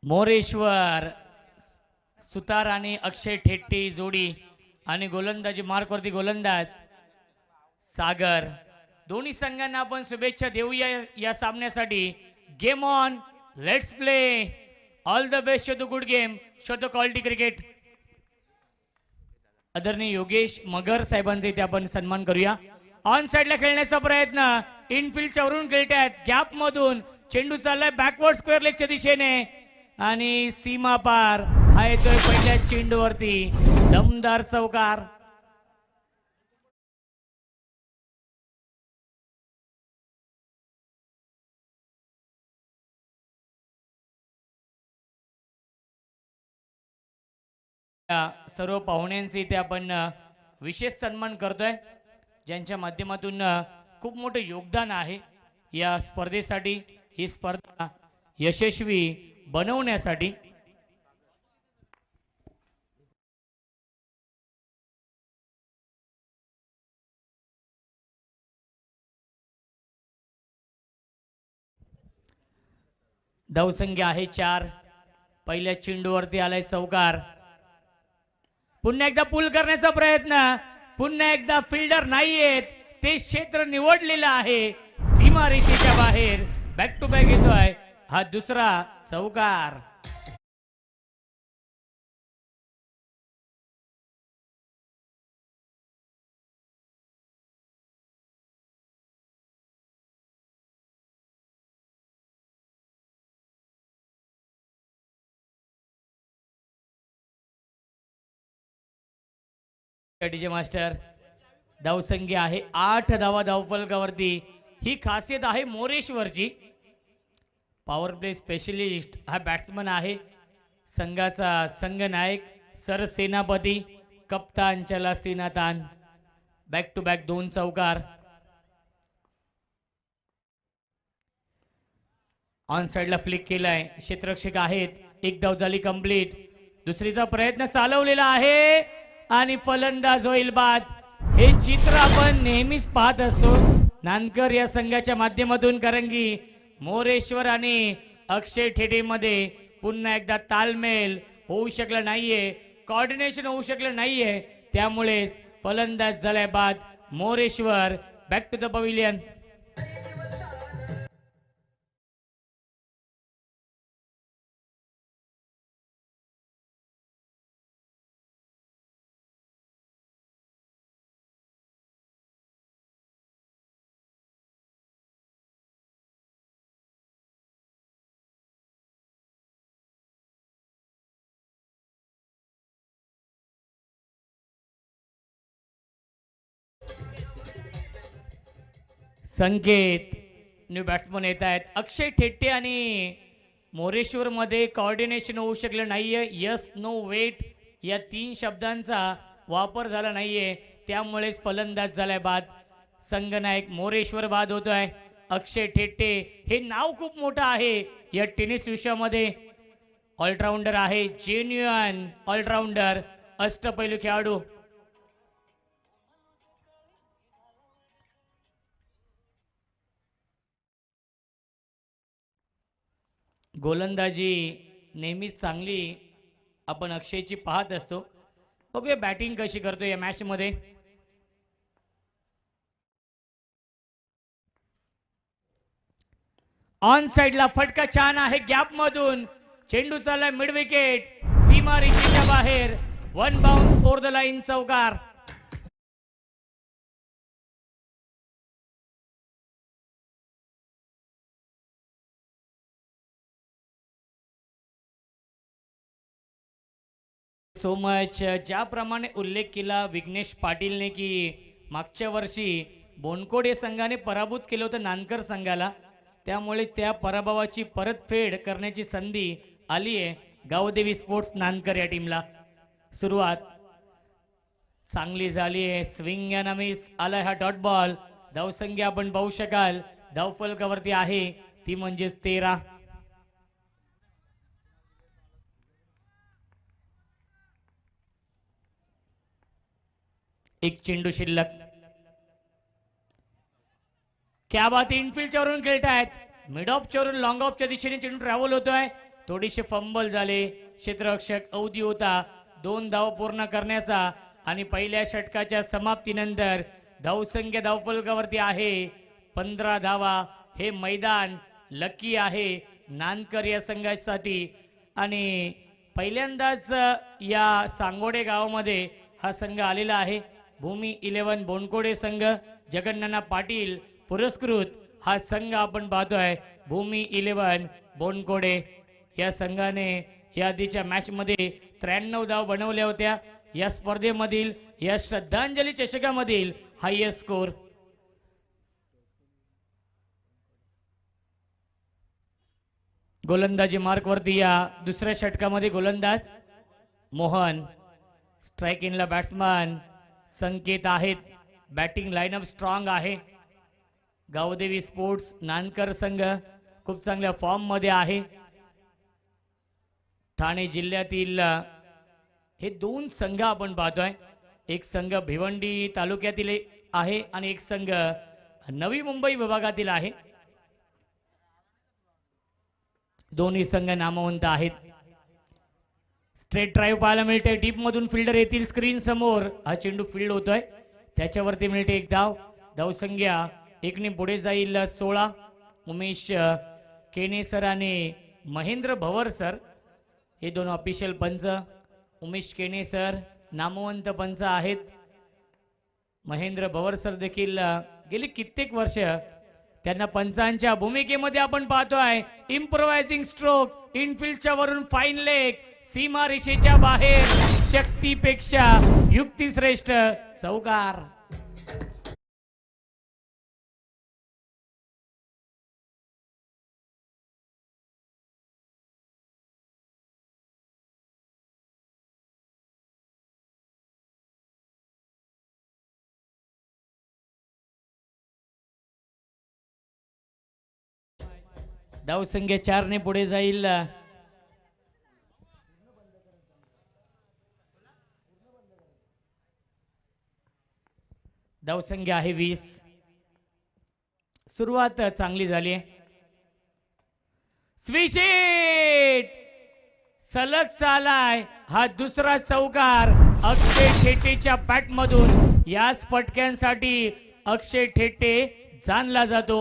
मोरेश्वर सुतार आणि अक्षय ठेट्टी जोडी आणि गोलंदाजी मार्कवरती गोलंदाज सागर. दोन्ही संघांना आपण शुभेच्छा देऊया या सामन्यासाठी. Game on, let's play. All the best, show the good game, show the quality cricket. आदरणीय योगेश मगर साहेबांचे इथे आपण सन्मान करूया. ऑन साइडला खेळण्याचा प्रयत्न, इनफिल्डच्या वरून खेळतायत, गॅप मधून चेंडू चाललाय बॅकवर्ड स्क्वेअर लेगच्या दिशेने आणि सीमा पार. हा येतोय पहिल्या चेंडूवरती, दमदार चौकार. सर्व पाहुण्यांचे इथे आपण विशेष सन्मान करतोय, ज्यांच्या माध्यमातून खूप मोठं योगदान आहे या स्पर्धेसाठी, ही स्पर्धा यशस्वी बनवण्यासाठी. धावसंख्या आहे 4. पहिल्या चेंडूवरती आलाय चौकार. पुन्हा एकदा पुल करण्याचा प्रयत्न, पुन्हा एकदा फिल्डर नाहीयेत, ते क्षेत्र निवडलेलं आहे सीमा रेषेच्या बाहेर. बॅक टू बॅक येतोय हा दुसरा चौकार. DJ master. धावसंख्या आहे 8 धावा धावफलकावरती. ही खासियत आहे मोरेश्वरची. पॉवर प्ले स्पेशलिस्ट हा बॅट्समन आहे, संघाचा संघनायक, सरसेनापती, कप्तान चला सेनातान. बॅक टू बॅक 2 चौकार. ऑन साइडला फ्लिक केलाय, क्षेत्ररक्षक आहेत. एक धाव झाली कंप्लीट. दुसरीचा प्रयत्न चालवलेला आहे आणि फलंदाज होईल बाद. हे चित्र आपण नेहमीच पाहत असतो नानकर या संघाच्या माध्यमातून, कारण की मोरेश्वर आणि अक्षय ठेटेमध्ये पुन्हा एकदा तालमेल होऊ शकला नाहीये, कोऑर्डिनेशन होऊ शकलं नाहीये, त्यामुळे फलंदाज झालाय बाद. Moreshwar back to the pavilion. Sanket new batsman येत आहेत. अक्षय ठेट्टे आणि मोरेश्वर मध्ये कोऑर्डिनेशन होऊ शकलं नाहीये. यस नो वेट या 3 शब्दांचा वापर झाला नाहीये, त्यामुळेच फलंदाज झालाय बाद. संघनायक मोरेश्वर बाद होतोय. अक्षय ठेट्टे हे नाव खूप मोठं आहे या टेनिस विश्वामध्ये. ऑलराऊंडर आहे, जेन्युअन ऑलराऊंडर, अष्टपैलू खेळाडू. गोलंदाजी नेहमीच चांगली आपण अक्षयची पाहत असतो. बघूया बॅटिंग कशी करतो या मॅच मध्ये. ऑन साइडला फटका छान आहे, गॅप मधून चेंडू चाललाय मिड विकेट, सीमा रेषेच्या बाहेर. 1 बाउन्स ओव्हर द लाईन, चौकार. So much. ज्याप्रमाणे उल्लेख केला विघ्नेश पाटीलने की मागच्या वर्षी बोनकोड या संघाने पराभूत केलं होतं नानकर संघाला, त्यामुळे त्या पराभवाची परतफेड करण्याची संधी आली आहे गावदेवी स्पोर्ट्स नानकर या टीमला. सुरुवात चांगली झाली आहे, स्विंग अँड मिस आलाय हा डॉट बॉल. धावसंख्या आपण पाहू शकाल धावफलकावरती आहे ती म्हणजेच 13. एक चेंडू शिल्लक. क्या बात, इनफिल्डच्या वरून खेळतायत, मिड ऑफच्या वरून लॉंग ऑफच्या दिशेने चेंडू ट्रॅव्हल होतोय. थोडीशे फंबल झाले. क्षेत्ररक्षक अवधी होता 2 धाव पूर्ण करण्याचा आणि पहिल्या षटकाच्या समाप्तीनंतर धावसंख्या धावफलकावरती आहे 15 धावा. हे मैदान लकी आहे नानकर या संघासाठी आणि पहिल्यांदाच या सांगोडे गावामध्ये हा संघ आलेला आहे. भूमी 11 बोनकोडे संघ जगन्नाना पाटील पुरस्कृत हा संघ आपण पाहतोय. भूमी 11 बोनकोडे या संघाने या आधीच्या मॅच मध्ये 93 धाव बनवल्या होत्या. या स्पर्धेमधील या श्रद्धांजली चषकामधील हायएस्ट स्कोर. गोलंदाजी मार्क वरती या दुसऱ्या षटकामध्ये गोलंदाज मोहन. स्ट्राइक इनला बॅट्समन संकेत आहेत. बॅटिंग लाईनअप स्ट्रॉंग आहे. गावदेवी स्पोर्ट्स नानकर संघ खूप चांगल्या फॉर्म मध्ये आहे. ठाणे जिल्ह्यातील हे 2 संघ आपण पाहतोय. एक संघ भिवंडी तालुक्यातील आहे आणि एक संघ नवी मुंबई विभागातील आहे. दोन्ही संघ नामवंत आहेत. स्ट्रेट ड्राईव्ह पाहायला मिळते. डीप मधून फिल्डर येतील स्क्रीन समोर. हा चेंडू फील्ड होतोय त्याच्यावरती मिळते एक धाव. धावसंख्या 1 ने पुढे जाईल 16. उमेश केने सर आणि महेंद्र भवर सर हे 2 ऑफिशियल पंच. उमेश केने सर नामवंत पंच आहेत. महेंद्र भवर सर देखील गेली कित्येक वर्ष त्यांना पंचांच्या भूमिकेमध्ये आपण पाहतोय. इम्प्रोवायझिंग स्ट्रोक इनफिल्डच्या वरून फाईन लेग सीमा रेषेच्या बाहेर शक्तीपेक्षा युक्तिश्रेष्ठ चौकार. धावसंख्या 4 ने पुढे जाईल. धावसंख्या आहे 20. सुरुवात चांगली झाली आहे. स्विच हिट सलग चालाय. हा दुसरा चौकार अक्षय ठेटेच्या बॅट मधून. याच फटक्यांसाठी अक्षय ठेटे जाणला जातो.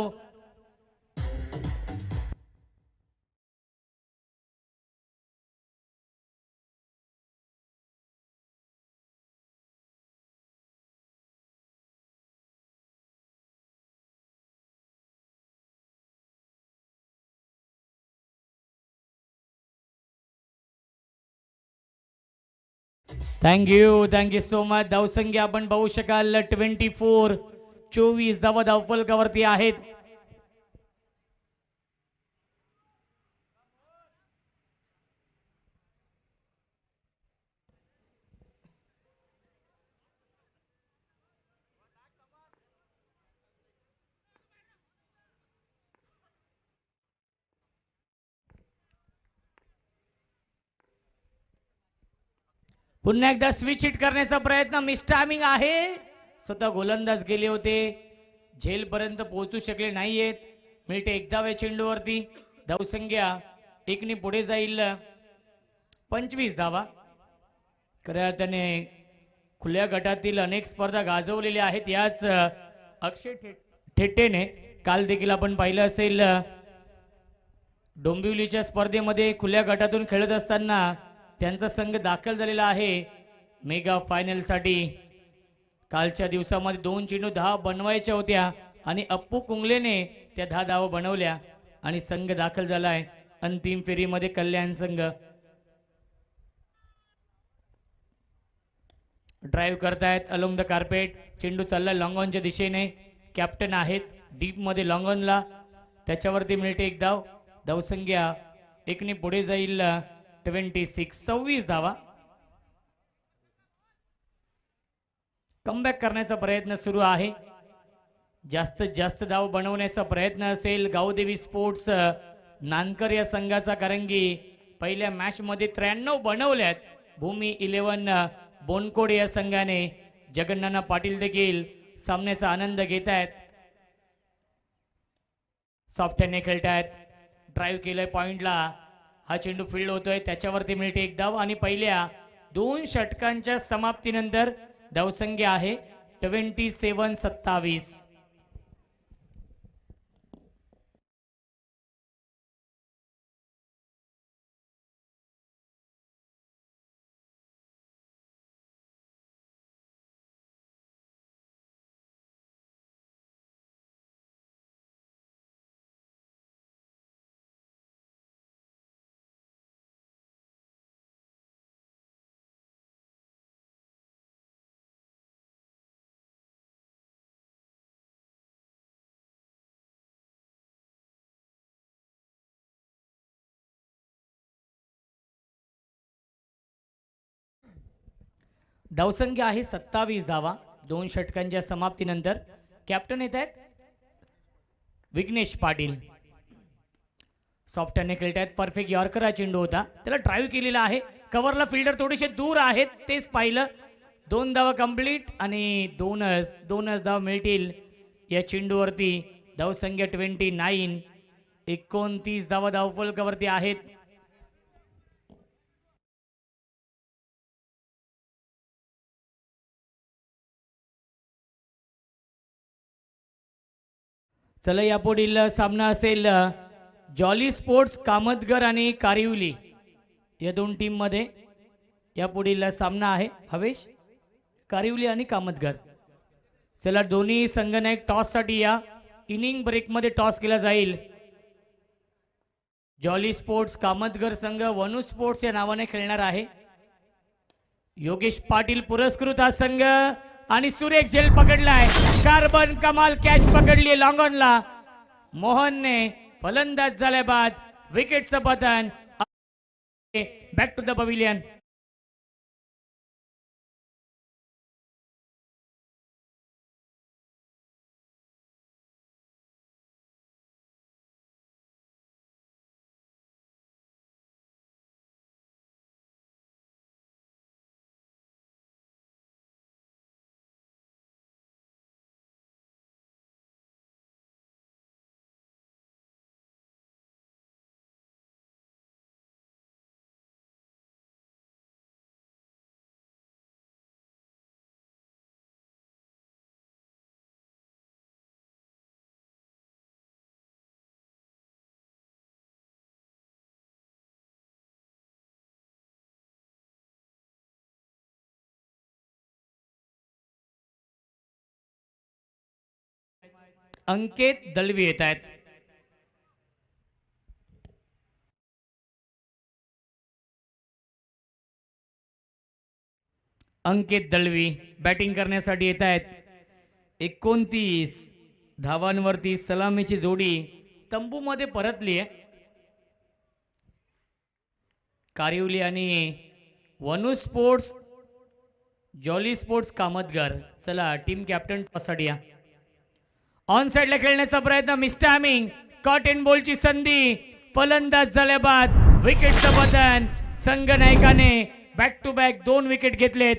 Thank you so much. धावसंख्या आपण पाहू शकाल 24. 24 धावा धावफलकावरती आहेत. पुन्हा एकदा स्विच हिट करण्याचा प्रयत्न. मिस टायमिंग आहे. स्वतः गोलंदाज गेले होते. झेल पर्यंत पोहोचू शकले नाहीयेत. मिळते एक धाव या चेंडूवरती. धावसंख्या 1 ने पुढे जाईल 25 धावा. खऱ्या अर्थाने खुल्या गटातील अनेक स्पर्धा गाजवलेल्या आहेत याच अक्षय ठेटेने. काल देखील आपण पाहिलं असेल डोंबिवलीच्या स्पर्धेमध्ये खुल्या गटातून खेळत असताना त्यांचा संघ दाखल झालेला आहे मेगा फायनल साठी. कालच्या दिवसामध्ये 2 चेंडू 10 बनवायच्या होत्या आणि अप्पू कुंगलेने त्या 10 धावा बनवल्या आणि संघ दाखल झालाय अंतिम फेरीमध्ये. कल्याण संघ ड्राईव्ह करतायत अलोंग द कार्पेट. चेंडू चालला लॉंग ऑनच्या दिशेने. कॅप्टन आहेत डीप मध्ये लॉंग ऑनला. त्याच्यावरती मिळते एक धाव. धावसंख्या 1 ने पुढे जाईल 26. 26 धावा. कमबॅक करण्याचा प्रयत्न सुरू आहे. जास्तीत जास्त धाव बनवण्याचा प्रयत्न असेल गावदेवी स्पोर्ट्स नानकर या संघाचा. कारण की पहिल्या मॅच मध्ये 93 बनवल्यात. भूमी 11 बोनकोडे या संघाने. जगन्नाना पाटील देखील सामन्याचा आनंद घेत आहेत. सॉफ्ट हँडने खेळतायत. ड्राईव्ह केलंय पॉइंटला. हा चेंडू फील्ड होतोय, त्याच्यावरती मिळते एक धाव आणि पहिल्या 2 षटकांच्या समाप्तीनंतर धावसंख्या आहे 27-27. धावसंख्या आहे 27 धावा 2 षटकांच्या समाप्तीनंतर. कॅप्टन येत आहेत विघ्नेश पाटील. सॉफ्टने खेळत आहेत. परफेक्ट यॉर्कर हा चेंडू होता, त्याला ड्राईव्ह केलेला आहे. कव्हरला फिल्डर थोडेसे दूर आहेत, तेच पाहिलं. 2 धावा कंप्लीट आणि दोनच धाव मिळतील या चेंडूवरती. धावसंख्या 29. 29 धावा धावफलकावरती आहेत. चला यापुढील सामना असेल जॉली स्पोर्ट्स कामतगर आणि कारिवली या 2 टीम मध्ये. यापुढील सामना आहे हवेश, कारिवली आणि कामतगर. चला दोन्ही संघनायक टॉस साठी या. इनिंग ब्रेक मध्ये टॉस केला जाईल. जॉली स्पोर्ट्स कामतगर संघ वनू स्पोर्ट्स या नावाने खेळणार आहे. योगेश पाटील पुरस्कृत हा संघ आणि सुरेख झेल पकडलाय. कार्बन कमाल कॅच पकडली लॉंग ऑनला. मोहनने फलंदाज झाल्या बाद विकेटचं पतन. Back to the pavilion. Ankit Dalvi येत आहेत. अंकित दळवी बॅटिंग करण्यासाठी येत आहेत. 29 धावांवरती सलामीची जोडी तंबूमध्ये परतली आहे. कारिवली आणि वनू स्पोर्ट्स जॉली स्पोर्ट्स कामतगर. चला टीम कॅप्टन टॉससाठी या. ऑन साइडला खेळण्याचा प्रयत्न. मिस्टॅमिंग कॉट इन बॉलची संधी. फलंदाज झाल्या बाद विकेटचं पतन. संघ नायकाने बॅक टू बॅक 2 विकेट घेतलेत.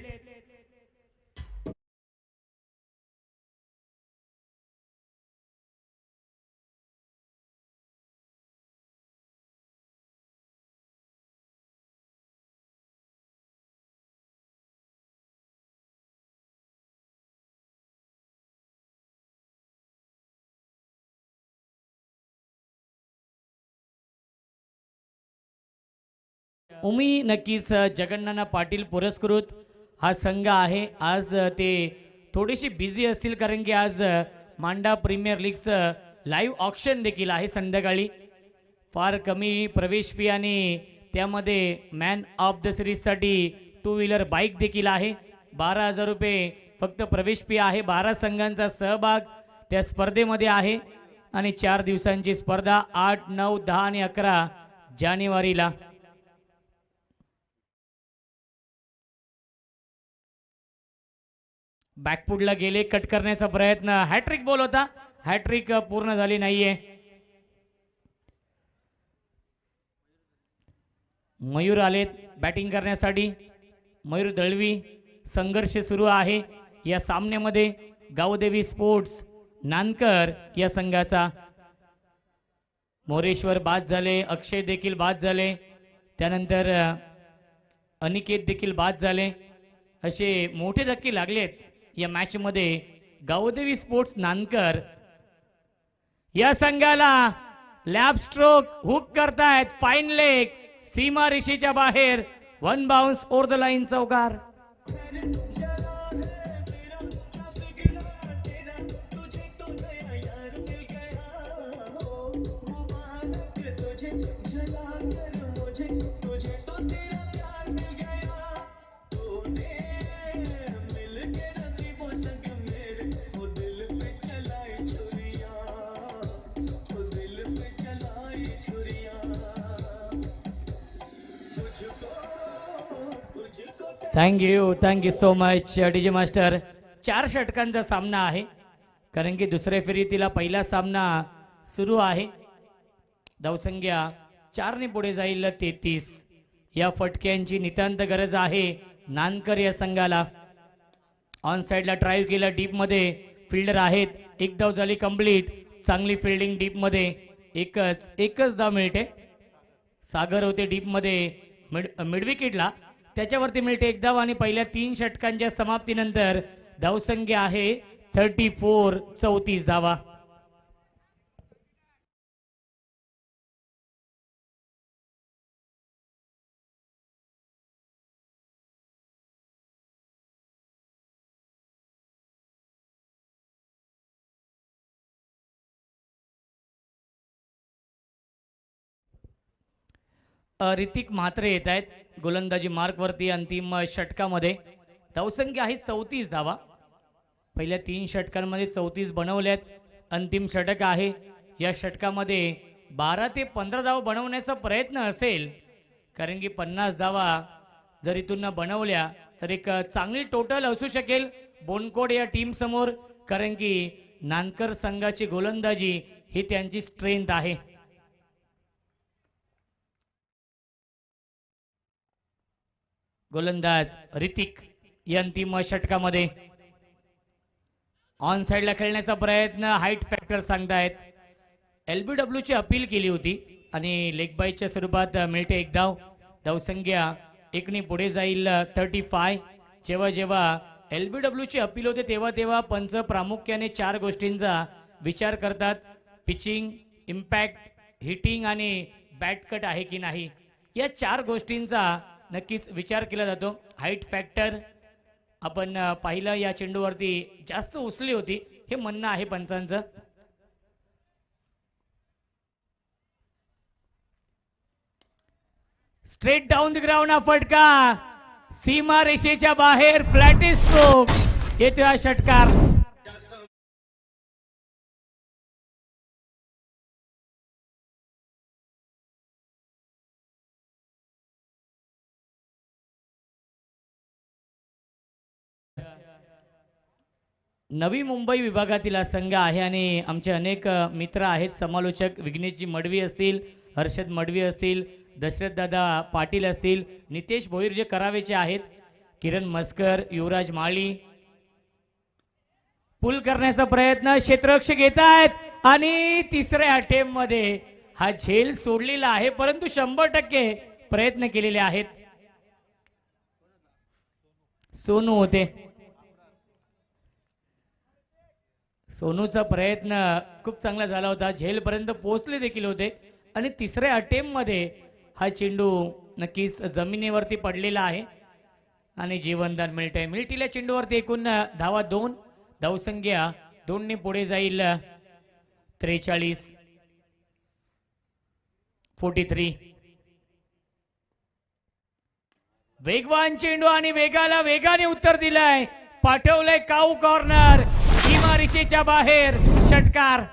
उमी नक्कीच जगन्नाना पाटील पुरस्कृत हा संघ आहे. आज ते थोडीशी बिझी असतील कारण की आज मांडा प्रीमियर लीगचं लाईव्ह ऑक्शन देखील आहे संध्याकाळी. फार कमी प्रवेश फी आणि त्यामध्ये मॅन ऑफ द सिरीजसाठी 2 व्हीलर बाईक देखील आहे. 12,000 रुपये फक्त प्रवेश फी आहे. 12 संघांचा सहभाग त्या स्पर्धेमध्ये आहे आणि 4 दिवसांची स्पर्धा 8, 9, 10 आणि 11 जानेवारीला. बॅकफुटला गेले, कट करण्याचा प्रयत्न. हॅट्रिक बॉल होता, हॅट्रिक पूर्ण झाली नाहीये. मयूर आलेत बॅटिंग करण्यासाठी. मयूर दळवी. संघर्ष सुरू आहे या सामन्यामध्ये. गावदेवी स्पोर्ट्स नानकर या संघाचा. मोरेश्वर बाद झाले, अक्षय देखील बाद झाले. त्यानंतर अनिकेत देखील बाद झाले. असे मोठे धक्के लागलेत या मॅच मध्ये. गावदेवी स्पोर्ट्स नानकर या संघाला लॅप स्ट्रोक हुक करतायत. फाईन लेग सीमा रेषेच्या बाहेर. One bounce over the line चौकार. Thank you so much DJ master. 4 षटकांचा सामना आहे, कारण की दुसऱ्या फेरीतीला पहिला सामना सुरू आहे. धावसंख्या 4 ने पुढे जाईल 33. या फटक्यांची नितांत गरज आहे नानकर या संघाला. ऑन साइडला ड्राईव्ह केला, डीप मध्ये फिल्डर आहेत. एक धाव झाली कंप्लीट. चांगली फिल्डिंग डीप मध्ये. एकच धाव मिळते. सागर होते डीप मध्ये मिड विकेटला, त्याच्यावरती मिळते एक धाव. आणि पहिल्या 3 षटकांच्या समाप्तीनंतर धावसंख्या आहे 34. 34 धावा. ऋतिक म्हात्रे येत आहेत गोलंदाजी मार्कवरती अंतिम षटकामध्ये. धावसंख्या आहे 34 धावा. पहिल्या 3 षटकांमध्ये 34 बनवल्यात. अंतिम षटक आहे. या षटकामध्ये 12 ते 15 धावा बनवण्याचा प्रयत्न असेल, कारण की 50 धावा जर इथून बनवल्या तर एक चांगली टोटल असू शकेल बोनकोड या टीम समोर, कारण की नानकर संघाची गोलंदाजी ही त्यांची स्ट्रेंथ आहे. गोलंदाज ऋतिक या अंतिम षटकामध्ये. ऑन साइडला खेळण्याचा प्रयत्न. हाईट फॅक्टर सांगतायत. LBW ची अपील केली होती आणि लेग बायच्या स्वरूपात मिळते एक धाव. धावसंख्या 1 ने पुढे जाईल 35. जेव्हा जेव्हा LBW ची अपील होते तेव्हा पंच प्रामुख्याने 4 गोष्टींचा विचार करतात. पिचिंग, इम्पॅक्ट, हिटिंग आणि बॅट कट आहे की नाही, या 4 गोष्टींचा नक्कीच विचार केला जातो. हाईट फॅक्टर आपण पाहिलं या चेंडूवरती जास्त उचली होती, हे म्हणणं आहे पंचांचं. स्ट्रेट डाऊन द ग्राउंड हा फटका सीमा रेषेच्या बाहेर. फ्लॅटी स्ट्रोक येतो हा षटकार. नवी मुंबई विभागातील हा संघ आहे आणि आमचे अनेक मित्र आहेत. समालोचक विघ्नेशजी मडवी असतील, हर्षद मडवी असतील, दशरथ दादा पाटील असतील, नितेश भोईर जे करावेचे आहेत, किरण मस्कर, युवराज माळी. पुल करण्याचा प्रयत्न क्षेत्ररक्षक घेत आहेत आणि तिसऱ्या अटेम्प्ट मध्ये हा झेल सोडलेला आहे, परंतु 100% प्रयत्न केलेले आहेत. सोनू होते. सोनूचा प्रयत्न खूप चांगला झाला होता. झेलपर्यंत पोहोचले देखील होते आणि तिसऱ्या अटेम्प्ट मध्ये हा चेंडू नक्कीच जमिनीवरती पडलेला आहे आणि जीवनदान मिळते. मिळतील्या चेंडूवरती एकूण धावा 2. धावसंख्या 2 ने पुढे जाईल 43. 43. वेगवान चेंडू आणि वेगाने उत्तर दिलंय. पाठवलंय काऊ कॉर्नर. सीमारेषेच्या बाहेर षटकार.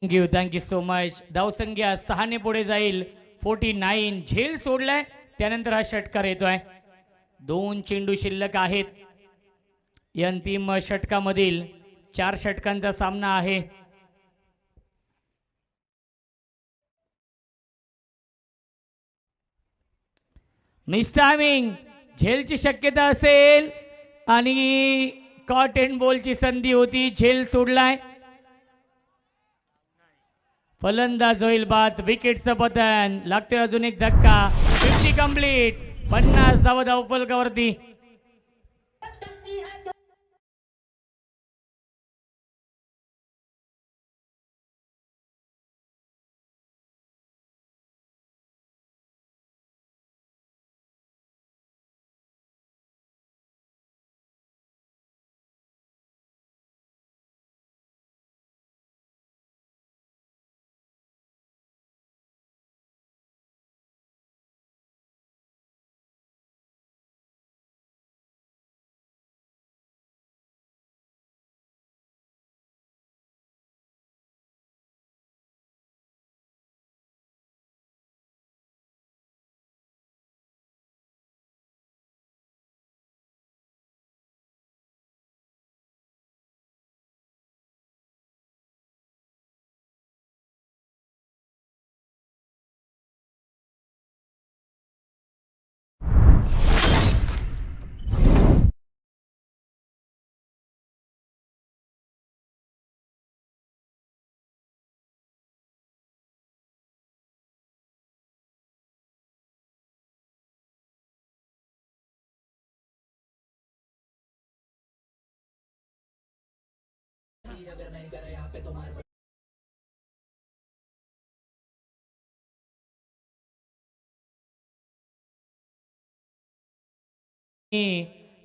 Thank you so much. धावसंख्या 6 पुढे जाईल. 49 झेल सोडलाय, त्यानंतर हा षटकार येतोय. 2 चेंडू शिल्लक आहेत. या अंतिम षटकामधील 4 षटकांचा सामना आहे. मिस टायमिंग झेलची शक्यता असेल आणि कॉट अँड बॉलची संधी होती, झेल सोडलाय. फलंदाज होईल बाद. विकेटचं पतन. लागतोय अजून एक धक्का. 50 कंप्लीट. 50 धावा धावफलकावरती.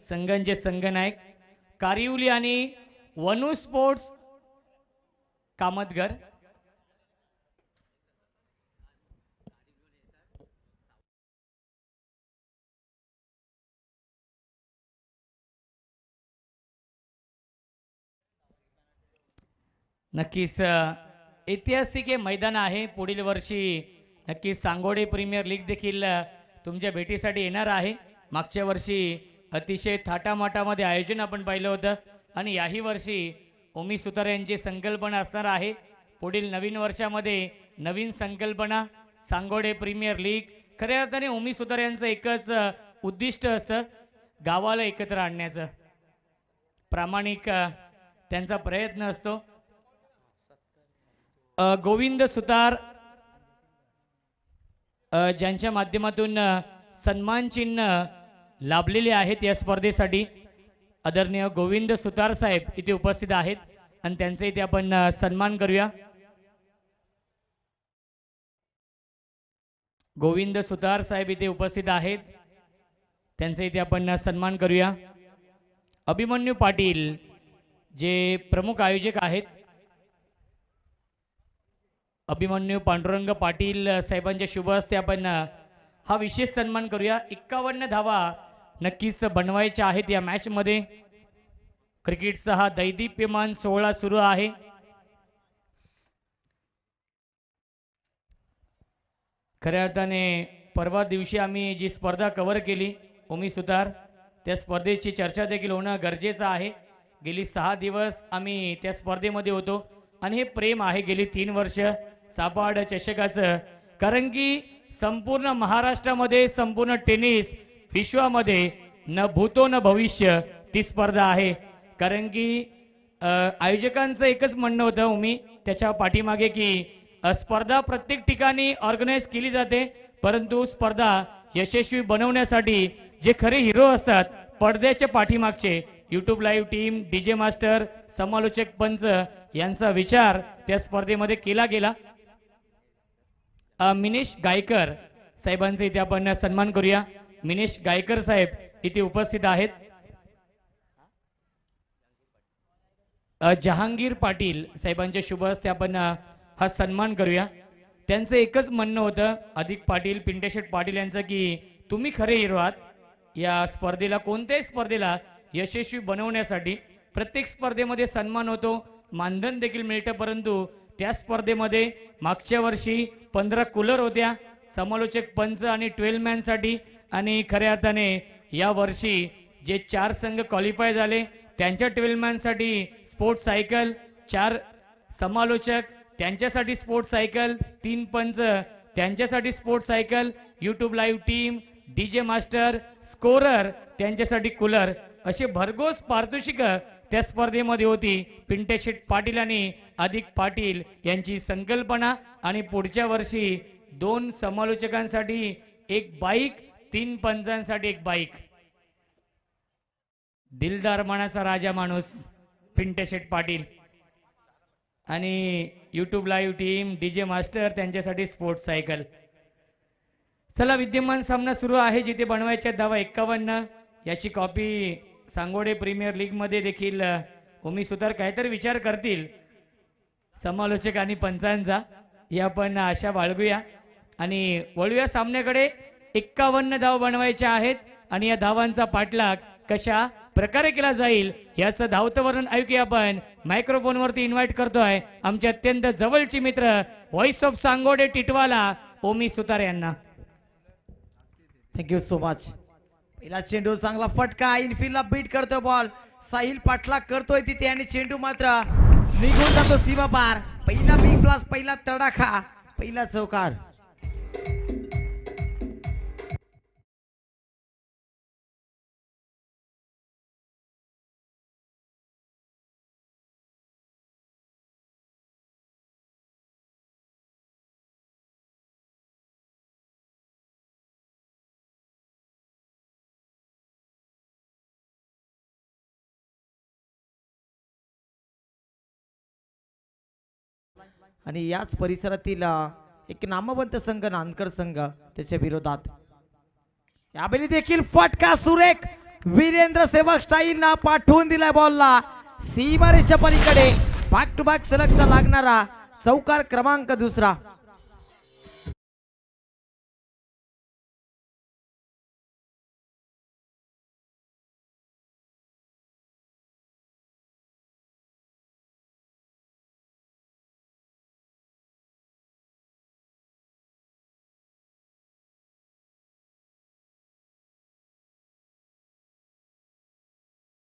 संघांचे संघनायक कारिवली आणि वनू स्पोर्ट्स कामतगर. नक्कीच ऐतिहासिक हे मैदान आहे. पुढील वर्षी नक्कीच सांगोडे प्रीमियर लीग देखील तुमच्या भेटीसाठी येणार आहे. मागच्या वर्षी अतिशय थाटामाटामध्ये आयोजन आपण पाहिलं होतं आणि याही वर्षी ओमी सुतार यांची संकल्पना असणार आहे. पुढील नवीन वर्षामध्ये नवीन संकल्पना सांगोडे प्रीमियर लीग. खऱ्या अर्थाने ओमी सुतार यांचं एकच उद्दिष्ट असतं, गावाला एकत्र आणण्याचं. प्रामाणिक त्यांचा प्रयत्न असतो. गोविंद सुतार ज्यांच्या माध्यमातून सन्मान चिन्ह लाभलेले आहेत या स्पर्धेसाठी, आदरणीय गोविंद सुतार साहेब इथे उपस्थित आहेत आणि त्यांचे इथे आपण सन्मान करूया. गोविंद सुतार साहेब इथे उपस्थित आहेत, त्यांचे इथे आपण सन्मान करूया. अभिमन्यू पाटील जे प्रमुख आयोजक आहेत, अभिमन्यू पांडुरंग पाटील साहेबांच्या शुभ हस्ते आपण हा विशेष सन्मान करूया. 51 धावा नक्कीच बनवायच्या आहेत या मॅच मध्ये. क्रिकेटचा हा दैदिप्यमान सोहळा सुरू आहे. खऱ्या अर्थाने परवा दिवशी आम्ही जी स्पर्धा कव्हर केली ओमी सुतार, त्या स्पर्धेची चर्चा देखील होणं गरजेचं आहे. गेली 6 दिवस आम्ही त्या स्पर्धेमध्ये होतो आणि हे प्रेम आहे गेली 3 वर्ष सापाड चषकाचं. कारण की संपूर्ण महाराष्ट्रामध्ये, संपूर्ण टेनिस विश्वामध्ये न भूतो न भविष्य ती स्पर्धा आहे. कारण की आयोजकांचं एकच म्हणणं होतं ओमी त्याच्या पाठीमागे की स्पर्धा प्रत्येक ठिकाणी ऑर्गनाईज केली जाते, परंतु स्पर्धा यशस्वी बनवण्यासाठी जे खरे हिरो असतात पडद्याच्या पाठीमागचे, YouTube live team, DJ master, समालोचक पंच यांचा विचार त्या स्पर्धेमध्ये केला गेला. मिनेश गायकर साहेबांचे इथे आपण सन्मान करूया. मिनेश गायकर साहेब इथे उपस्थित आहेत. जहांगीर पाटील साहेबांच्या शुभ हस्ते आपण हा सन्मान करूया. त्यांचं एकच म्हणणं होतं अधिक पाटील, पिंटेशेठ पाटील यांचं की तुम्ही खरे हिरो आहात या स्पर्धेला, कोणत्याही स्पर्धेला यशस्वी बनवण्यासाठी. प्रत्येक स्पर्धेमध्ये सन्मान होतो, मानधन देखील मिळतं, परंतु त्या स्पर्धेमध्ये मागच्या वर्षी 15 कूलर होत्या समालोचक पंच आणि 12 मॅन साठी, आणि खऱ्या अर्थाने या वर्षी जे 4 संघ क्वालिफाय झाले त्यांच्या 12 मॅन साठी स्पोर्ट्स सायकल, 4 समालोचक त्यांच्यासाठी स्पोर्ट्स सायकल, 3 पंच त्यांच्यासाठी sports cycle, YouTube live team, DJ master, scorer त्यांच्यासाठी कूलर, असे भरघोस पारितोषिक त्या स्पर्धेमध्ये होती. पिंटे शेठ पाटील आणि अधिक पाटील यांची संकल्पना, आणि पुढच्या वर्षी 2 समालोचकांसाठी 1 बाईक, 3 पंचांसाठी 1 बाईक. दिलदार मनाचा राजा माणूस पिंटे शेठ पाटील, आणि YouTube live team, DJ master त्यांच्यासाठी स्पोर्ट्स सायकल. चला, विद्यमान सामना सुरू आहे जिथे बनवायच्या धावा 51. याची कॉपी सांगोडे प्रीमियर लीग मध्ये देखील उमी सुतार काहीतरी विचार करतील समालोचक आणि पंचांचा, हे आपण आशा बाळगूया आणि वळूया सामन्याकडे. 51 धाव बनवायच्या आहेत आणि या धावांचा पाठलाग कशा प्रकारे केला जाईल याचं धावतं वर्णन ऐकूया आपण. मायक्रोफोन वरती इन्व्हाइट करतोय आमचे अत्यंत जवळचे मित्र व्हॉइस ऑफ सांगोडे टिटवाला ओमी सुतार यांना. Thank you so much. पहिला चेंडू चांगला फटका, इनफिल्डला बीट करतोय बॉल, साहिल पाठलाग करतोय तिथे आणि चेंडू मात्र निघून जातो सीमा पार. पहिला बिग प्लस, पहिला तडाखा, पहिला चौकार. आणि याच परिसरातील एक नामवंत संघ नांदकर संघ त्याच्या विरोधात यावेळी देखील फटका सुरेख वीरेंद्र सेवक स्टाईल ना पाठवून दिलाय बॉलला सीमारेषा पलीकडे. बॅक टू बॅक सलगचा लागणारा चौकार क्रमांक 2.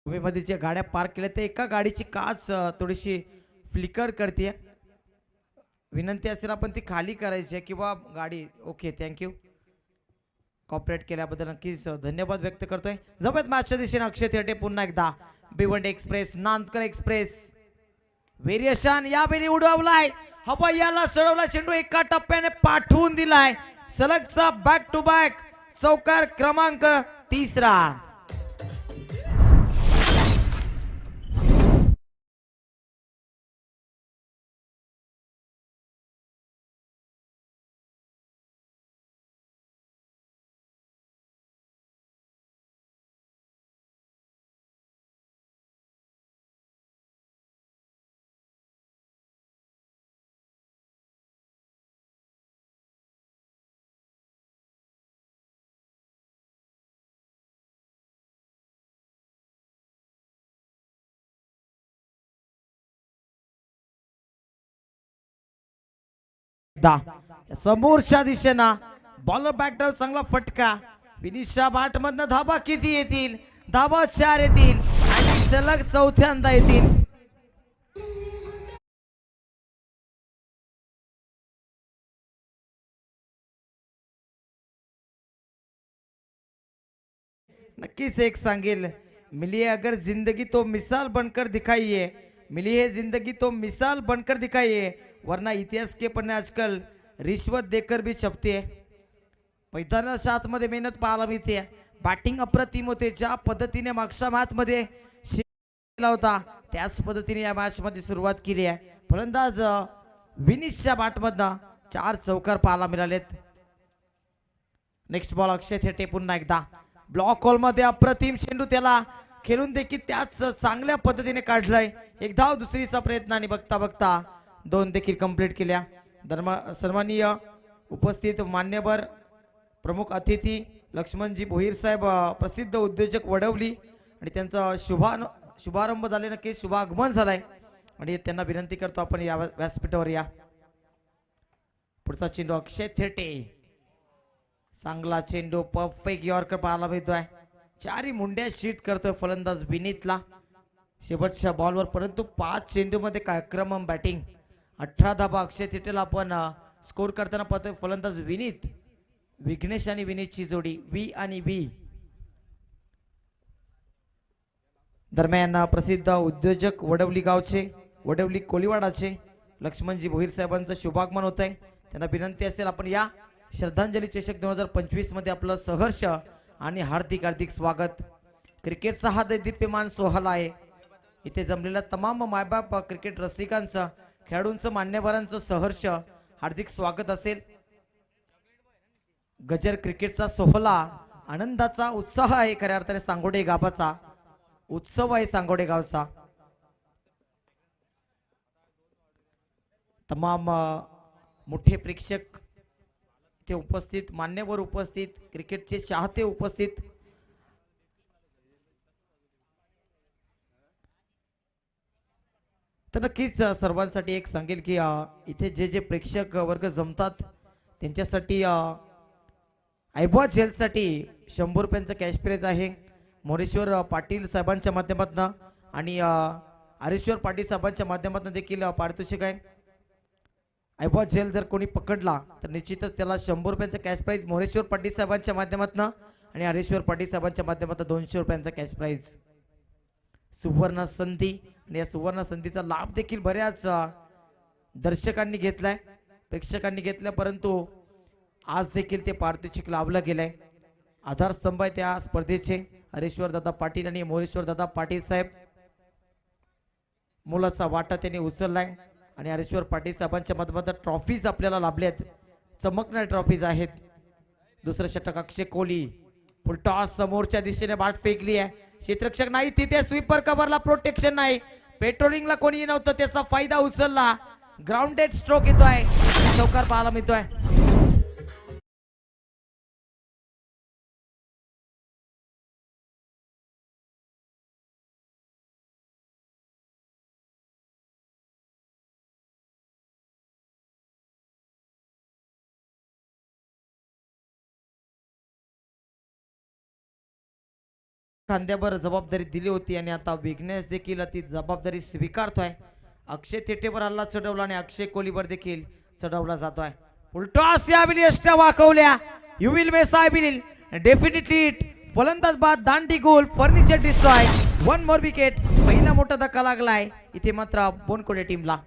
मध्ये ज्या गाड्या पार्क केल्या त्या एका गाडीची काच थोडीशी फ्लिकर करते. विनंती असेल आपण ती खाली करायची किंवा गाडी. Okay, thank you. कॉपरेट केल्याबद्दल नक्कीच धन्यवाद व्यक्त करतोय. जबरदस्त मॅचच्या दिशेने अक्षय थेटे पुन्हा एकदा. भिवंडी एक्सप्रेस, नांदकर एक्सप्रेस व्हेरिएशन यावेळी उडवलाय, हवा याला चढवला, चेंडू एका टप्प्याने पाठवून दिलाय. सलगचा बॅक टू बॅक चौकार क्रमांक 3. समोरच्या दिशेनं बॉलर बॅटर चांगला फटका. विनिशा भाट मधनं धाबा किती येतील? धाबा 4 येतील आणि सलग चौथ्यांदा येतील. नक्कीच एक सांगेल, मिलिए अगर जिंदगी तो मिसाल बनकर दिखाइए, मिलिए जिंदगी तो मिसाल बनकर दिखाइए, वरना इतिहास के पन्ने आजकल रिश्वत देकर भी छपते है. मैदानाच्या आतमध्ये मेहनत पाहायला मिळते. बॅटिंग अप्रतिम होते. ज्या पद्धतीने मागच्या मॅच मध्ये केला होता त्याच पद्धतीने या मॅच मध्ये सुरुवात केली आहे. फलंदाज विनिशच्या बॅटमधनं 4 चौकार पाहायला मिळालेत. नेक्स्ट बॉल अक्षय थेटे पुन्हा एकदा ब्लॉक हॉल मध्ये अप्रतिम चेंडू त्याला खेळून देखील त्याच चांगल्या पद्धतीने काढलाय. एक धाव दुसरीचा प्रयत्न आणि बघता बघता 2 देखील कंप्लीट केल्या. सन्माननीय उपस्थित मान्यवर प्रमुख अतिथी लक्ष्मणजी भोईर साहेब, प्रसिद्ध उद्योजक वडवली, आणि त्यांचा शुभारंभ झाले, नक्की शुभागमन झालाय. आणि त्यांना विनंती करतो आपण या व्यासपीठावर या. पुढचा चेंडू अक्षय थेटे, चांगला चेंडू, परफेक्ट यॉर्कर पाहायला मिळतोय. चारी मुंड्या शीट करतोय फलंदाज विनीतला शेवटच्या बॉलवर, परंतु 5 चेंडूमध्ये काय आक्रमक बॅटिंग. 18 धाबा अक्षय थेटेला आपण स्कोर करताना पाहतोय. फलंदाज विनीत, विघ्नेश आणि विनीतची जोडी व्ही आणि व्ही. दरम्यान प्रसिद्ध उद्योजक वडवली गावचे, वडवली कोलीवाडाचे लक्ष्मणजी भोईर साहेबांचं शुभागमन होत आहे. त्यांना विनंती असेल आपण या श्रद्धांजली चषक 2025 मध्ये आपलं सहर्ष आणि हार्दिक हार्दिक स्वागत. क्रिकेटचा हा दैदिप्यमान सोहळा आहे. इथे जमलेल्या तमाम मायबाप क्रिकेट रसिकांचं, खेळाडूंचं, मान्यवरांचं सहर्ष हार्दिक स्वागत असेल. गजर क्रिकेटचा सोहळा आनंदाचा उत्साह आहे. खऱ्या अर्थाने सांगोडे गावाचा उत्सव आहे. सांगोडे गावचा तमाम मोठे प्रेक्षक इथे उपस्थित, मान्यवर उपस्थित, क्रिकेटचे चाहते उपस्थित. तर नक्कीच सर्वांसाठी एक सांगेल की इथे जे जे प्रेक्षक वर्ग जमतात त्यांच्यासाठी आयबॉ जेलसाठी 100 रुपयांचं कॅश प्राइज आहे. मोरेश्वर पाटील साहेबांच्या माध्यमातून आणि हरेश्वर पाटील साहेबांच्या माध्यमातून देखील पारितोषिक आहे. आयबॉ जेल जर कोणी पकडला तर निश्चितच त्याला 100 रुपयांचं कॅश प्राइज मोरेश्वर पाटील साहेबांच्या माध्यमातून आणि हरेश्वर पाटील साहेबांच्या माध्यमातून 200 रुपयांचा कॅश प्राइज. सुवर्ण संधी आणि या सुवर्ण संधीचा लाभ देखील बऱ्याच दर्शकांनी घेतलाय, प्रेक्षकांनी घेतलाय, परंतु आज देखील ते पारितोषिक लाभलं गेलंय. आधारस्तंभ आहे त्या स्पर्धेचे हरेश्वर दादा पाटील आणि मोरेश्वर दादा पाटील साहेब. मुलाचा वाटा त्यांनी उचललाय आणि हरेश्वर पाटील साहेबांच्या माध्यमातून ट्रॉफीज आपल्याला लाभल्यात. चमकणाऱ्या ट्रॉफीज आहेत. दुसरं षटक अक्षय कोहली, फुलटॉस समोरच्या दिशेने बाट फेकली आहे. क्षेत्ररक्षक नाही तिथे, स्वीपर कव्हरला प्रोटेक्शन नाही, पेट्रोलिंगला कोणी नव्हतं, त्याचा फायदा उचलला. ग्राउंडेड स्ट्रोक येतोय, चौकार पाहायला मिळतोय. खांद्यावर जबाबदारी दिली होती आणि आता विघ्नेश देखील ती जबाबदारी स्वीकारतोय. अक्षय थेटेवर हल्ला चढवला आणि अक्षय कोहलीवर देखील चढवला जातोय. उलटॉस या विलियस्ट्या वाकवल्या. You will miss I will definitely it. फलंदाज बाद, दांडी गोल, फर्निचर डिस्ट्रॉय, 1 मोर विकेट. पहिला मोठा धक्का लागलाय इथे मात्र बोनकोडे टीमला.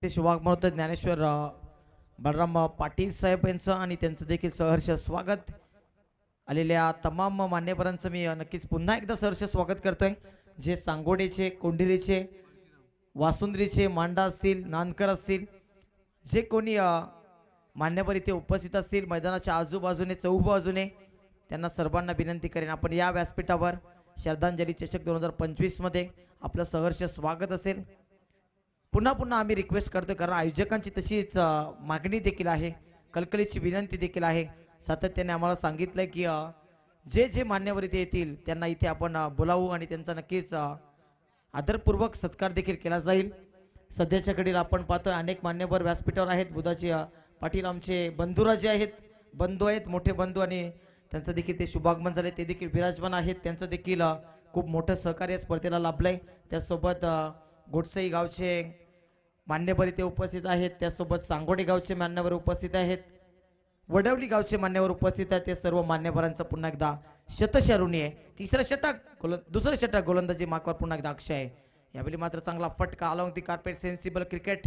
ते शुभागमन होतं ज्ञानेश्वर बलराम पाटील साहेब यांचं आणि त्यांचं देखील सहर्ष स्वागत. आलेल्या तमाम मान्यवरांचं मी नक्कीच पुन्हा एकदा सहर्ष स्वागत करतोय. जे सांगोडेचे, कोंढिरीचे, वासुंद्रीचे, मांडा असतील, नानकर असतील, जे कोणी मान्यवर इथे उपस्थित असतील मैदानाच्या आजूबाजूने चौबाजूने, त्यांना सर्वांना विनंती करेन आपण या व्यासपीठावर श्रद्धांजली चषक 2025 मध्ये आपलं सहर्ष स्वागत असेल. पुन्हा पुन्हा आम्ही रिक्वेस्ट करतोय कारण आयोजकांची तशीच मागणी देखील आहे, कळकळीची विनंती देखील आहे. सातत्याने आम्हाला सांगितलंय की जे जे मान्यवर इथे येतील त्यांना इथे आपण बोलावू आणि त्यांचा नक्कीच आदरपूर्वक सत्कार देखील केला जाईल. सध्याच्या घडीला आपण पाहतोय अनेक मान्यवर व्यासपीठावर आहेत. बुधाजी पाटील आमचे बंधुराजे आहेत, बंधू आहेत, मोठे बंधू, आणि त्यांचं देखील ते शुभागमन झाले, ते देखील विराजमान आहेत. त्यांचं देखील खूप मोठं सहकार्य स्पर्धेला लाभलंय. त्यासोबत गोडसई गावचे मान्यवर इथे उपस्थित आहेत, त्यासोबत सांगोडे गावचे मान्यवर उपस्थित आहेत, वडवली गावचे मान्यवर उपस्थित आहेत. ते सर्व मान्यवरांचं पुन्हा एकदा शतशरुणी आहे. तिसरं षटक, दुसरं षटक गोलंदाजी मार्कवर पुन्हा एकदा अक्षय आहे. यावेळी मात्र चांगला फटका along the carpet sensible cricket.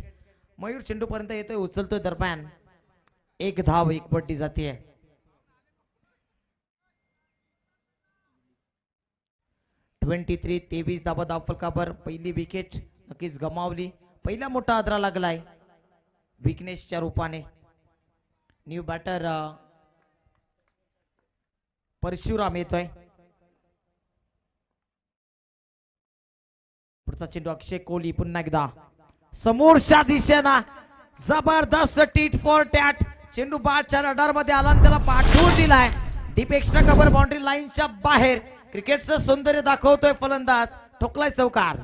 Mayur चेंडू पर्यंत येतोय, उचलतोय, दरम्यान एक धाव, एक पट्टी जाते. 23 धाबा धाव फलकावर पहिली विकेट नक्कीच गमावली. पहिला मोठा आदरा लागलाय विघ्नेशच्या रूपाने. न्यू बॅटर परशुराम येतोय. पुढचा चेंडू अक्षय कोहली पुन्हा एकदा समोरच्या दिशेना जबरदस्त टीट फॉर टॅट. चेंडू बादच्या रडार मध्ये आला आणि त्याला पाठवून दिलाय डीप एक्स्ट्रा कव्हर बाउंड्री लाईनच्या बाहेर. क्रिकेटचं सौंदर्य दाखवतोय फलंदाज. ठोकलाय चौकार.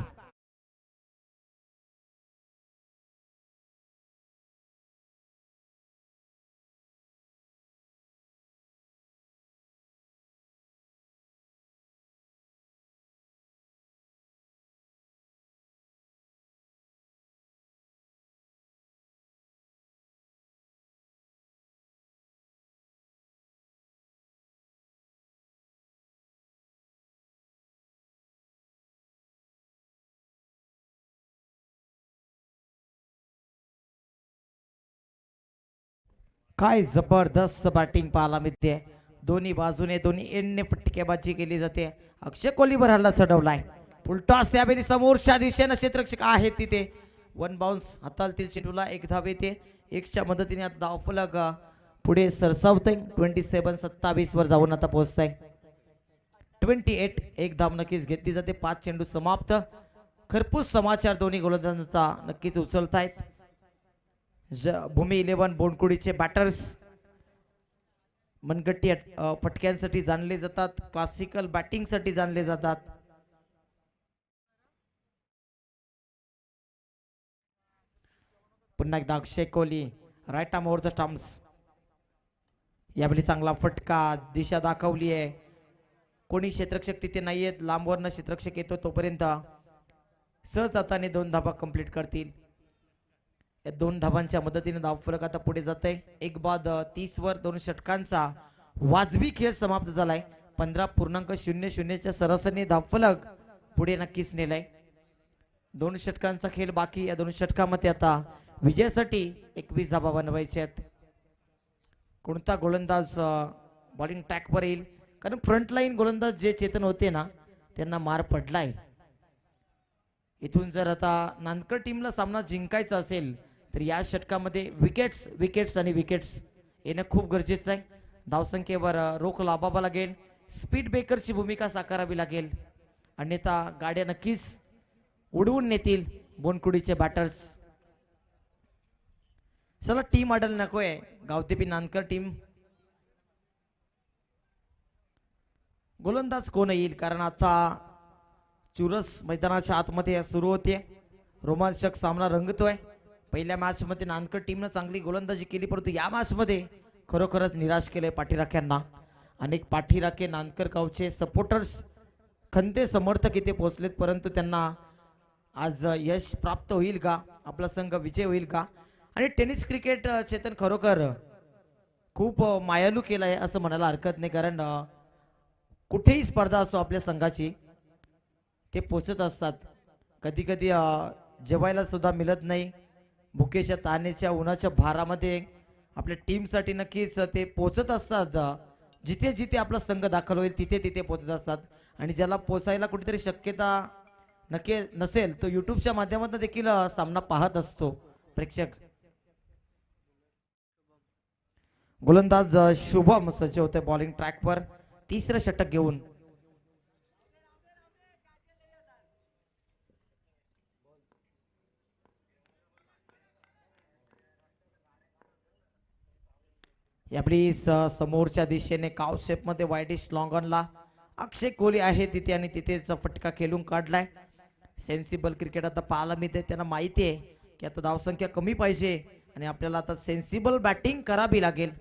काय जबरदस्त बॅटिंग पाहायला मिळते. दोन्ही बाजूने दोन्ही एंडने फटकेबाजी केली जाते. अक्षय कोहलीवर हल्ला चढवलाय. फुलटॉस यावेळी समोरच्या दिशेने क्षेत्ररक्षक आहेत तिथे. वन बाउन्स हाताळतील चेंडूला एक धाव येते. एकच्या मदतीने आता धावफलक पुढे सरसावतंय. 27-27 वर जाऊन आता पोहोचतंय. 28 एक धाव नक्कीच घेतली जाते. 5 चेंडू समाप्त. खरपूस समाचार दोन्ही गोलंदाजांचा नक्कीच उचलतायत. भूमी 11 बोंडकुडीचे बॅटर्स मनगट्टी फटक्यांसाठी जाणले जातात. क्लासिकल बॅटिंग साठी जाणले जातात. पुन्हा एकदा Akshay Kohli right arm over the stumps. यावेळी चांगला फटका दिशा दाखवली आहे. कोणी क्षेत्ररक्षक तिथे नाहीयेत. लांबवरनं क्षेत्ररक्षक येतो तोपर्यंत सहज हाताने 2 धाबा कंप्लीट करतील. या 2 धाबांच्या मदतीने धावफलक आता पुढे जात आहे. 1 बाद 30 वर 2 षटकांचा वाजवी खेळ समाप्त झालाय. 15.00 सरासरी धावफलक पुढे नक्कीच नेलाय. 2 षटकांचा खेळ बाकी. या 2 षटकामध्ये आता विजयासाठी 21 धाबा बनवायच्या आहेत. कोणता गोलंदाज बॉलिंग ट्रॅकवर येईल, कारण फ्रंटलाईन गोलंदाज जे चेतन होते ना त्यांना मार पडलाय. इथून जर आता नांदकर टीमला सामना जिंकायचा असेल तर या षटकामध्ये विकेट्स आणि विकेट्स येणं खूप गरजेचं आहे. धावसंख्येवर रोख लावावा लागेल. स्पीड ब्रेकरची भूमिका साकारावी लागेल. अन्यथा गाड्या नक्कीच उडवून नेतील बोनकुडीचे बॅटर्स. चला टीम अडल नकोय. गावदेवी नांदकर टीम गोलंदाज कोण येईल, कारण आता चुरस मैदानाच्या आतमध्ये सुरू होते. रोमांचक सामना रंगतोय. पहिल्या मॅच मध्ये नांदकर टीमनं चांगली गोलंदाजी केली, परंतु या मॅच मध्ये खरोखरच निराश केले पाठीराख्यांना. अनेक पाठीराखे नांदकर गावचे सपोर्टर्स खंते समर्थक इथे पोहोचलेत, परंतु त्यांना आज यश प्राप्त होईल का, आपला संघ विजय होईल का. आणि टेनिस क्रिकेट चेतन खरोखर खूप मायालू केलं आहे असं म्हणायला हरकत नाही, कारण कुठेही स्पर्धा असो आपल्या संघाची ते पोचत असतात. कधी कधी जेवायला सुद्धा मिळत नाही. भुकेच्या ताण्याच्या उन्हाच्या भारामध्ये आपल्या टीमसाठी नक्कीच ते पोचत असतात. जिथे जिथे आपला संघ दाखल होईल तिथे तिथे पोचत असतात. आणि ज्याला पोचायला कुठेतरी शक्यता नक्की नसेल तो युट्यूबच्या माध्यमातून देखील सामना पाहत असतो प्रेक्षक. गोलंदाज शुभम सज्ज होते बॉलिंग ट्रॅकवर तिसरं षटक घेऊन. यावेळी समोरच्या दिशेने काव शेप मध्ये वाईडिश लॉंग ऑनला अक्षय कोहली आहे तिथे आणि तिथेच फटका खेळून काढलाय. सेन्सिबल क्रिकेट आता पाहायला मिळते. त्यांना माहिती आहे की आता धावसंख्या कमी पाहिजे आणि आपल्याला आता सेन्सिबल बॅटिंग करावी लागेल.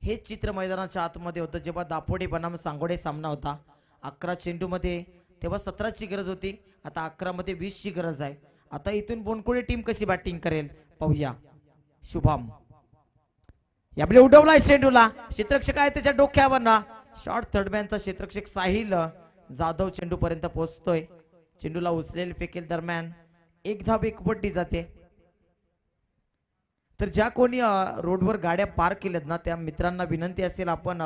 हे चित्र मैदानाच्या आतमध्ये होतं जेव्हा दापोडे बनाम सांगोडे सामना होता. 11 चेंडू मध्ये तेव्हा 17ची गरज होती, आता 11 मध्ये 20ची गरज आहे. आता इथून बोनकुडे टीम कशी बॅटिंग करेल पाहूया. शुभम यापुढे उडवलाय चेंडूला. क्षेत्ररक्षक आहे त्याच्या डोक्यावर ना. शॉर्ट थर्डमॅनचा क्षेत्ररक्षक साहिल जाधव चेंडू पर्यंत पोहोचतोय. चेंडूला उचलेल फेकेल दरम्यान एक धाव एक पट्टी जाते. तर ज्या कोणी रोडवर गाड्या पार्क केल्यात ना त्या मित्रांना विनंती असेल, आपण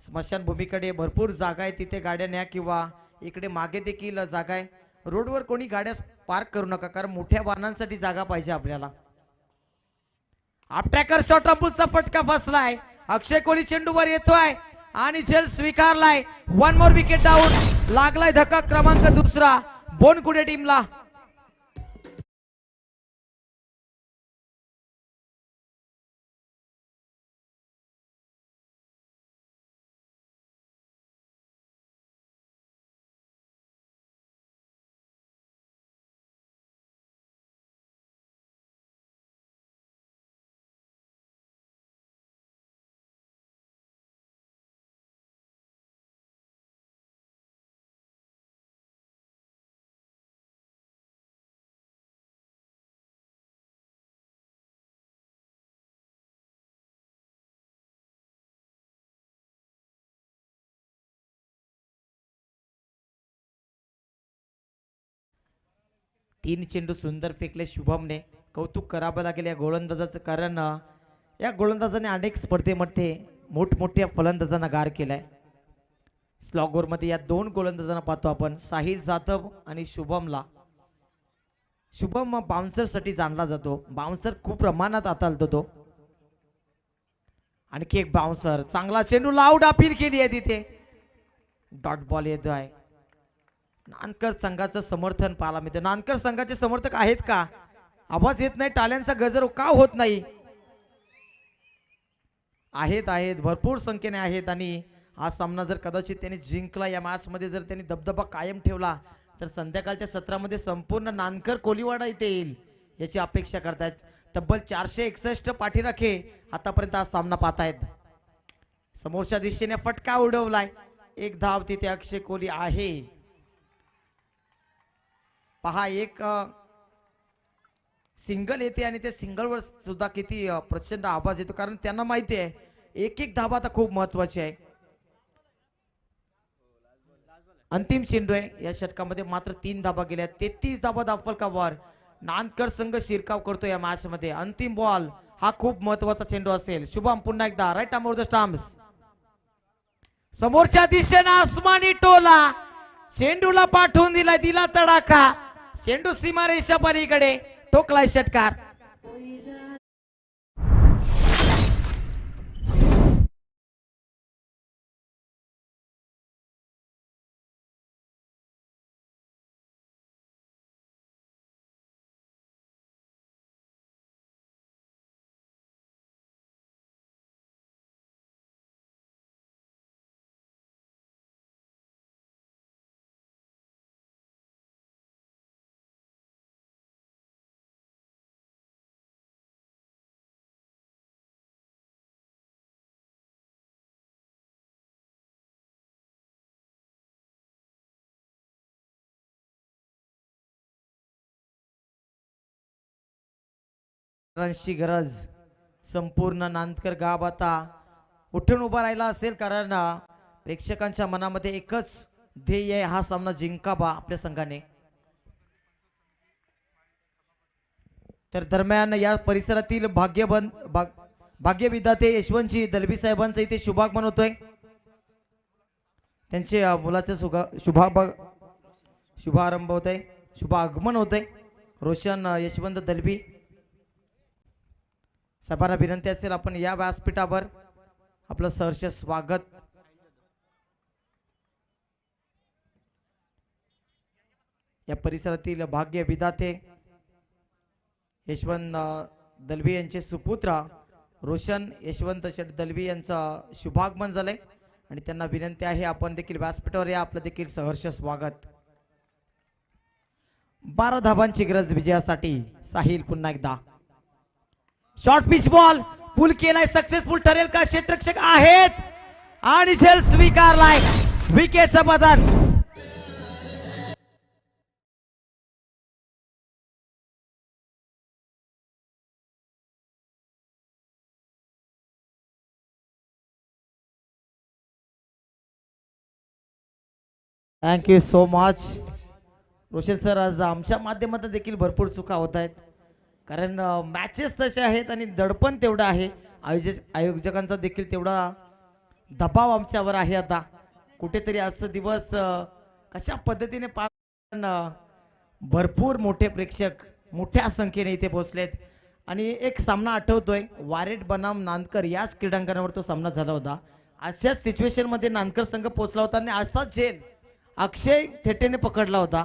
स्मशानभूमीकडे भरपूर जागा आहे तिथे गाड्या न्या, किंवा इकडे मागे देखील जागा आहे. रोडवर कोणी गाड्या पार्क करू नका, कारण मोठ्या वाहनांसाठी जागा पाहिजे आपल्याला. आपट्रॅकर शॉट पुलचा फटका फसलाय. अक्षय कोहली चेंडूवर येतोय आणि झेल स्वीकारलाय. One more wicket down. लागलाय धक्का क्रमांक दुसरा बोनकुडे टीमला. तीन चेंडू सुंदर फेकले शुभमने. कौतुक करावं लागेल या गोलंदाजाचं, कारण या गोलंदाजाने अनेक स्पर्धेमध्ये मोठमोठ्या फलंदाजांना गार केलाय. स्लॉगोरमध्ये या दोन गोलंदाजांना पाहतो आपण, साहिल जाधव आणि शुभमला. शुभम बाउन्सर साठी जाणला जातो. बाउन्सर खूप प्रमाणात हाताळतो तो. आणखी एक बाउन्सर. चांगला चेंडू लाऊड अपील केली आहे तिथे. डॉट बॉल येतो आहे. नानकर संघाचं समर्थन पाहायला मिळते. नानकर संघाचे समर्थक आहेत का? आवाज येत नाही, टाळ्यांचा गजर का होत नाही? आहेत आहेत, भरपूर संख्येने आहेत. आणि हा सामना जर कदाचित त्यांनी जिंकला, या मॅच मध्ये जर त्यांनी दबदबा कायम ठेवला, तर संध्याकाळच्या सत्रामध्ये संपूर्ण नानकर कोलीवाडा इथे येईल याची अपेक्षा करतायत. तब्बल 461 पाठीराखे आतापर्यंत हा सामना पाहतायत. समोरच्या दिशेने फटका उडवलाय. एक धाव तिथे अक्षय कोहली आहे. पहा, एक सिंगल येते आणि त्या सिंगलवर सुद्धा किती प्रचंड आवाज येतो, कारण त्यांना माहिती आहे एक एक धावा आता खूप महत्वाची आहे. अंतिम चेंडू आहे या षटकामध्ये. मात्र 3 धावा गेल्या. 33 धावा दाफलकावर नानकर संघ शिरकाव करतो या मॅच मध्ये. अंतिम बॉल हा खूप महत्वाचा चेंडू असेल. शुभम पुन्हा एकदा right arm over the stumps. समोरच्या दिशेने आसमानी टोला. चेंडूला पाठवून दिला तडाखा. चेंडू सीमारेषा पलीकडे ठोकलाय षटकार. रनची गरज. संपूर्ण नांदकर गाव आता उठून उभा राहिला असेल, कारण प्रेक्षकांच्या मनामध्ये एकच ध्येय आहे, हा सामना जिंकावा आपल्या संघाने. तर दरम्यान या परिसरातील भाग्यविधाते यशवंतजी दलबी साहेबांचा इथे शुभागमन होतोय. त्यांचे मुलाचे शुभारंभ होत आहे, शुभागमन होत आहे. रोशन यशवंत दलबी साहेबांना विनंती असेल आपण या व्यासपीठावर आपलं सहर्ष स्वागत. या परिसरातील भाग्य विधाते यशवंत दलबी यांचे सुपुत्र रोशन यशवंत शेठ दलबी यांचं शुभागमन झालंय आणि त्यांना विनंती आहे आपण देखील व्यासपीठावर या, आपलं देखील सहर्ष स्वागत. 12 धावांची गरज विजयासाठी. साहिल पुन्हा एकदा शॉर्ट पिच बॉल पुल केलाय. सक्सेसफुल ठरेल का? क्षेत्ररक्षक आहेत आणि झेल स्वीकारलाय. विकेटचं पतन. Thank you so much Roshan sir. आज आमच्या माध्यमातून देखील भरपूर चुका होत आहेत, कारण मॅचेस तसे आहेत आणि दडपण तेवढं आहे. आयोजकांचा देखील तेवढा दबाव आमच्यावर आहे. आता कुठेतरी आजचा दिवस कशा पद्धतीने भरपूर मोठे प्रेक्षक मोठ्या संख्येने इथे पोहोचलेत आणि एक सामना आठवतोय, वारेट बनाम नांदकर याच क्रीडांगणावर तो सामना झाला होता. अशाच सिच्युएशन मध्ये नांदकर संघ पोहोचला होता आणि असाच झेल अक्षय थेटेने पकडला होता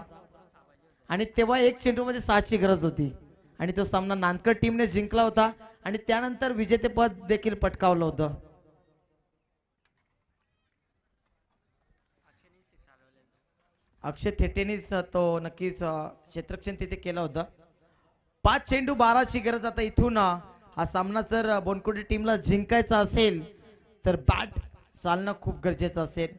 आणि तेव्हा एक चेंडूमध्ये 6ची गरज होती आणि तो सामना नांदकर टीमने जिंकला होता आणि त्यानंतर विजेतेपद देखील पटकावलं होतं. अक्षय थेटेनेच तो नक्कीच क्षेत्ररक्षण तिथे केलं होतं. 5 चेंडू 12ची गरज. आता इथून हा सामना जर बोनकुडे टीमला जिंकायचा असेल तर बॅट चालणं खूप गरजेचं असेल.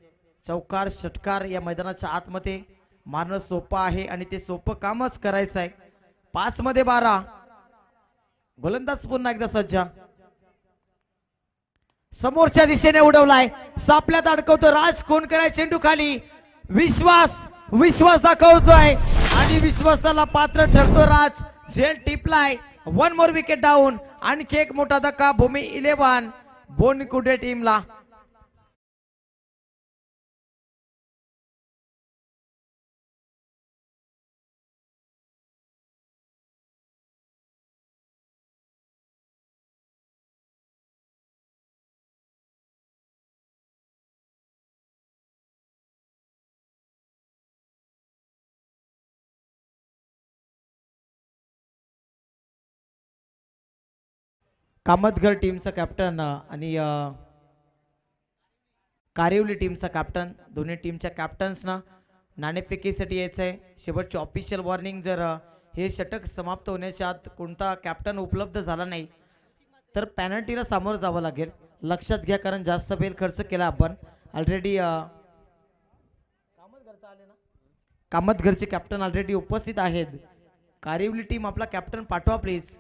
चौकार षटकार या मैदानाच्या आतमध्ये मारणं सोपं आहे आणि ते सोपं कामच करायचं आहे. 5 मध्ये 12. गोलंदाज पुन्हा एकदा सज्ज, समोरच्या दिशेने उडवलाय, सापल्यात अडकवतो राज कोणकराय, चेंडू खाली. विश्वास दाखवतोय आणि विश्वासाला पात्र ठरतो राज. झेल टिपलाय. 1 मोर विकेट डाऊन. आणखी एक मोठा धक्का भूमी 11 बोनकुडे टीमला. कामतघर टीमचा कॅप्टन आणि कारिवली टीमचा कॅप्टन, दोन्ही टीमच्या कॅप्टन्सना नाणेफेकीसाठी यायचं आहे. शेवटची ऑफिशियल वॉर्निंग, जर हे षटक समाप्त होण्याच्या आत कोणता कॅप्टन उपलब्ध झाला नाही तर पॅनल्टीला सामोरं जावं लागेल. लक्षात घ्या, कारण जास्त बेल खर्च केला आपण ऑलरेडी. कामतघरचे कॅप्टन ऑलरेडी उपस्थित आहेत. कारिवली टीम आपला कॅप्टन पाठवा प्लीज.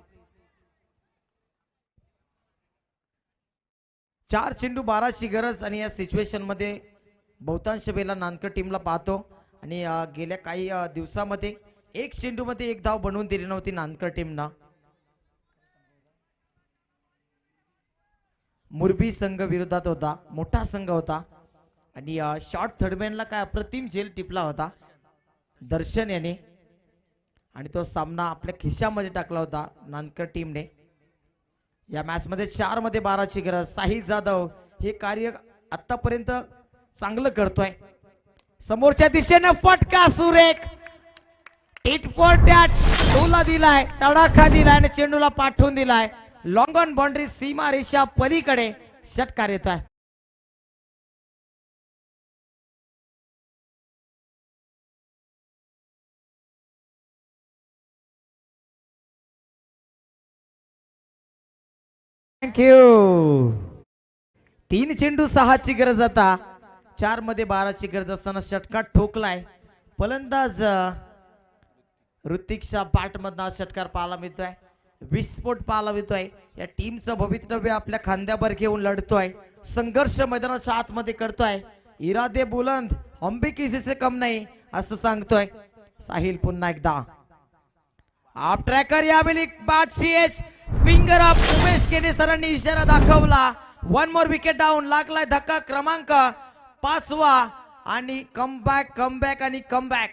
4 चेंडू 12ची गरज आणि या सिच्युएशन मध्ये बहुतांश वेळेला नांदकर टीमला पाहतो आणि गेल्या काही दिवसामध्ये 1 चेंडू मध्ये 1 धाव बनवून दिली नव्हती नांदकर टीमना. मुरबी संघ विरोधात होता, मोठा संघ होता आणि शॉर्ट थर्डमॅनला काय अप्रतिम झेल टिपला होता दर्शन याने आणि तो सामना आपल्या खिशामध्ये टाकला होता नांदकर टीमने. या मॅच मध्ये 4 मध्ये 12ची गरज. साहिल जाधव हे कार्य आतापर्यंत चांगलं करतोय. समोरच्या दिशेने फटका सुरेख, टिट फॉर टॅट, टोला दिलाय, तडाखा दिलाय आणि चेंडूला पाठवून दिलाय. लॉंग ऑन बाउंड्री, सीमा रेषा पलीकडे षटकार येत आहे. थँक्यू. 3 चेंडू 6ची गरज. आता 4 मध्ये 12ची गरज असताना षटकार ठोकलाय. फलंदाज ऋतिकच्या बॅट मधला षटकार पाहायला मिळतोय. विस्फोट पाहायला मिळतोय. या टीमचं भवितव्य आपल्या खांद्यावर घेऊन लढतोय, संघर्ष मैदानाच्या आतमध्ये करतोय. इरादे बुलंद, हम भी किसी से कम नहीं असं सांगतोय साहिल. पुन्हा एकदा आप ट्रॅकर यावेळी बॅटची एज फिंगर अप. उमेश केने सरांनी इशारा दाखवला. 1 मोर विकेट डाऊन. लागलाय धक्का क्रमांक 5वा आणि कमबॅक आणि कमबॅक.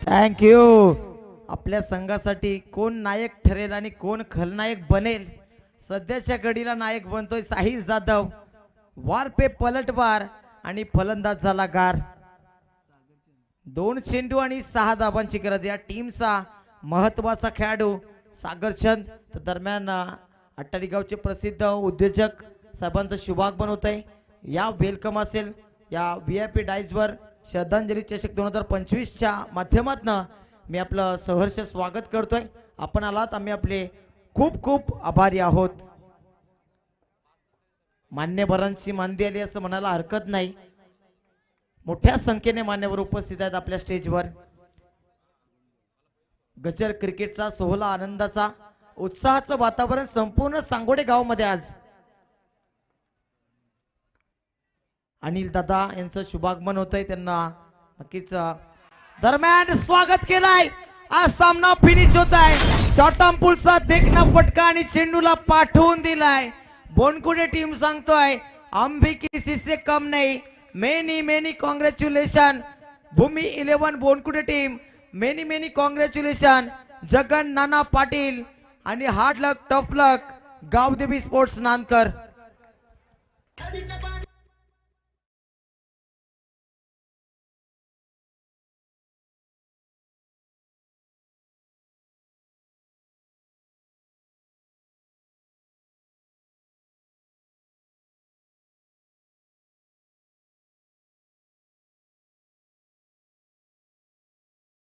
थँक्यू. आपल्या संघासाठी कोण नायक ठरेल आणि कोण खलनायक बनेल, सध्याच्या घडीला नायक बनतोय साहिल जाधव. वार पे पलटवार आणि फलंदाज झाला गार. 2 चेंडू आणि 6 धावांची गरज. या टीमचा महत्वाचा खेळाडू सागरचंद. तर दरम्यान अट्टारी गावचे प्रसिद्ध उद्योजक साहेबांचं शुभागमन होत आहे. या वेलकम असेल या VIP डाईजवर श्रद्धांजली चषक 2025च्या माध्यमातून मी आपलं सहर्ष स्वागत करतोय. आपण आलात, आम्ही आपले खूप खूप आभारी आहोत. मान्यवरांची मांदी आली असं म्हणायला हरकत नाही. मोठ्या संख्येने मान्यवर उपस्थित आहेत आपल्या स्टेजवर. गजर क्रिकेटचा सोहळा आनंदाचा उत्साहाचं वातावरण संपूर्ण सांगोडे गावामध्ये आज. अनिल दादा यांचं शुभागमन होत आहे, त्यांना नक्कीच दरम्यान स्वागत केलाय. आज सामना फिनिश होत आहे. शॉर्टम पुलचा देखना फटका आणि चेंडूला पाठवून दिलाय. बोनकुडे टीम सांगतोय हम भी किसी से कम नहीं. मेनी कॉंग्रॅच्युलेशन भूमी 11 बोनकुडे team. Many congratulation Jagan Nana Patil आणि हार्ड लक टफ लक गावदेवी स्पोर्ट्स नानकर.